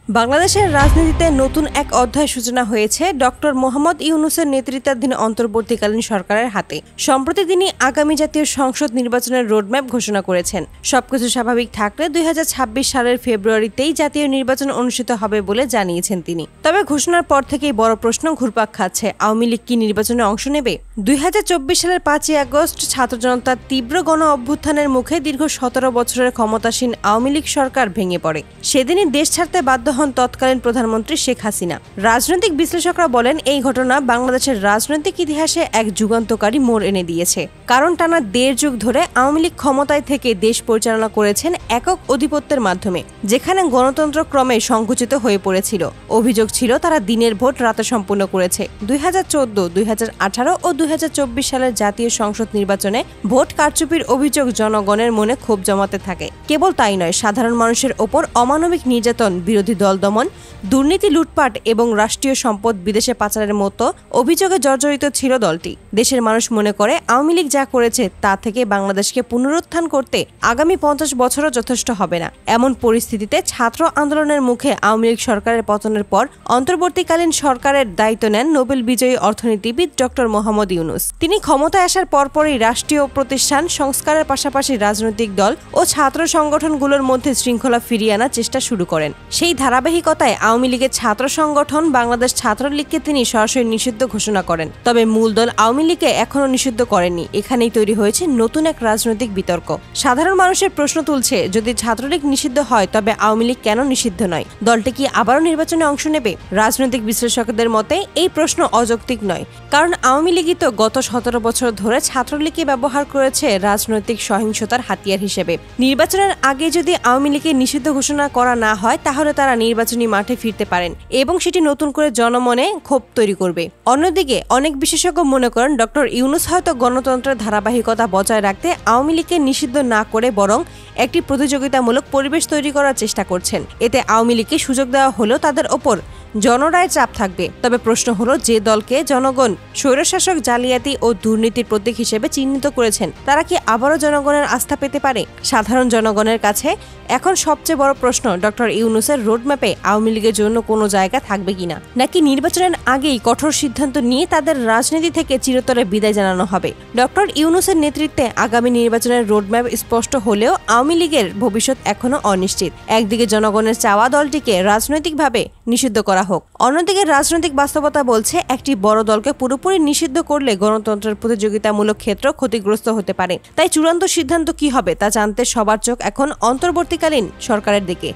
বাংলাদেশের রাজনীতিতে নতুন এক অধ্যায় সূচনা হয়েছে ডক্টর মোহাম্মদ ইউনূসের নেতৃত্বাধীন অন্তর্বর্তীকালীন সরকারের হাতে। সম্প্রতি তিনি আগামী জাতীয় সংসদ নির্বাচনের রোডম্যাপ ঘোষণা করেছেন। সবকিছু স্বাভাবিক থাকলে ২০২৬ সালের ফেব্রুয়ারিতেই জাতীয় নির্বাচন অনুষ্ঠিত হবে বলে জানিয়েছেন তিনি। তবে ঘোষণার পর থেকেই বড় প্রশ্ন ঘুরপাক খাচ্ছে, আওয়ামী লীগ কি নির্বাচনে অংশ নেবে? ২০২৪ সালের ৫ই আগস্ট ছাত্র জনতার তীব্র গণ অভ্যুত্থানের মুখে দীর্ঘ ১৭ বছরের ক্ষমতাসীন আওয়ামী লীগ সরকার ভেঙে পড়ে। সেদিনই দেশ ছাড়তে বাধ্য হন তৎকালীন প্রধানমন্ত্রী শেখ হাসিনা। রাজনৈতিক বিশ্লেষকরা বলেন, এই ঘটনা বাংলাদেশের রাজনৈতিক ইতিহাসে এক যুগান্তকারী মোড় এনে দিয়েছে। কারণ টানা ১.৫ যুগ ধরে আওয়ামী লীগ ক্ষমতায় থেকে দেশ পরিচালনা করেছেন একক আধিপত্যের মাধ্যমে, যেখানে গণতন্ত্র ক্রমে সংকুচিত হয়ে পড়েছিল। অভিযোগ ছিল তারা দিনের ভোট রাতে সম্পূর্ণ করেছে। ২০১৪, ২০১৮ ও ২০২৪ সালের জাতীয় সংসদ নির্বাচনে ভোট কারচুপির অভিযোগ জনগণের মনে ক্ষোভ জমাতে থাকে। কেবল তাই নয়, সাধারণ মানুষের ওপর অমানবিক নির্যাতন, বিরোধী দল দমন, দুর্নীতি, লুটপাট এবং রাষ্ট্রীয় সম্পদ বিদেশে পাচারের মতো অভিযোগে জর্জরিত ছিল দলটি। দেশের মানুষ মনে করে আওয়ামী লীগ যা করেছে তা থেকে বাংলাদেশকে পুনরুত্থান করতে আগামী ৫০ বছরও যথেষ্ট হবে না। এমন পরিস্থিতিতে ছাত্র আন্দোলনের মুখে আওয়ামী লীগ সরকারের পতনের পর অন্তর্বর্তীকালীন সরকারের দায়িত্ব নেন নোবেল বিজয়ী অর্থনীতিবিদ ডক্টর মোহাম্মদ ইউনূস। তিনি ক্ষমতায় আসার পরপরই রাষ্ট্রীয় প্রতিষ্ঠান সংস্কারের পাশাপাশি রাজনৈতিক দল ও ছাত্র সংগঠনগুলোর মধ্যে শৃঙ্খলা ফিরিয়ে আনার চেষ্টা শুরু করেন। সেই ধারাবাহিকতায় আওয়ামী লীগের ছাত্র সংগঠন বাংলাদেশ ছাত্রলীগকে তিনি সরাসরি নিষিদ্ধ ঘোষণা করেন। তবে মূল দল আওয়ামী লীগকে এখনও নিষিদ্ধ করেননি। এখানেই তৈরি হয়েছে নতুন এক রাজনৈতিক বিতর্ক। সাধারণ মানুষের প্রশ্ন তুলছে, যদি ছাত্রলীগ নিষিদ্ধ হয় তবে আওয়ামী লীগ কেন নিষিদ্ধ নয়? দলটি কি আবারও নির্বাচনে অংশ নেবে? রাজনৈতিক বিশ্লেষকদের মতে এই প্রশ্ন অযৌক্তিক নয়, কারণ আওয়ামী লীগই তো গত ১৭ বছর ধরে ছাত্রলীগকে ব্যবহার করেছে রাজনৈতিক সহিংসতার হাতিয়ার হিসেবে। নির্বাচনের আগে যদি আওয়ামী লীগকে নিষিদ্ধ ঘোষণা করা না হয়, তাহলে তারা নির্বাচনী মাঠে ফিরতে পারেন এবং সেটি নতুন করে জনমনে ক্ষোভ তৈরি করবে। অন্যদিকে অনেক বিশেষজ্ঞ মনে করেন, ডক্টর ইউনূস হয়তো গণতন্ত্রের ধারাবাহিকতা বজায় রাখতে আওয়ামী লীগকে নিষিদ্ধ না করে বরং একটি প্রতিযোগিতামূলক পরিবেশ তৈরি করার চেষ্টা করছেন। এতে আওয়ামী লীগকে সুযোগ দেওয়া হলেও তাদের ওপর জনরায়ের চাপ থাকবে। তবে প্রশ্ন হলো, যে দলকে জনগণ স্বৈরশাসক, জালিয়াতি ও দুর্নীতির প্রতীক হিসেবে চিহ্নিত করেছেন, তারা কি আবারও জনগণের আস্থা পেতে পারে? সাধারণ জনগণের কাছে এখন সবচেয়ে বড় প্রশ্ন, ডক্টর ইউনূসের রোডম্যাপে আওয়ামী লীগের জন্য কোনো জায়গা থাকবে কিনা, নাকি নির্বাচনের আগেই কঠোর সিদ্ধান্ত নিয়ে তাদের রাজনীতি থেকে চিরতরে বিদায় জানানো হবে। ডক্টর ইউনূসের নেতৃত্বে আগামী নির্বাচনের রোডম্যাপ স্পষ্ট হলেও আওয়ামী লীগের ভবিষ্যৎ এখনো অনিশ্চিত। একদিকে জনগণের চাওয়া দলটিকে রাজনৈতিকভাবে নিষিদ্ধ করা হোক, অন্যদিকে রাজনৈতিক বাস্তবতা বলছে একটি বড় দলকে পুরোপুরি নিষিদ্ধ করলে গণতন্ত্রের প্রতিযোগিতামূলক ক্ষেত্র ক্ষতিগ্রস্ত হতে পারে। তাই চূড়ান্ত সিদ্ধান্ত কি হবে তা জানতে সবার চোখ এখন অন্তর্বর্তীকালীন সরকারের দিকে।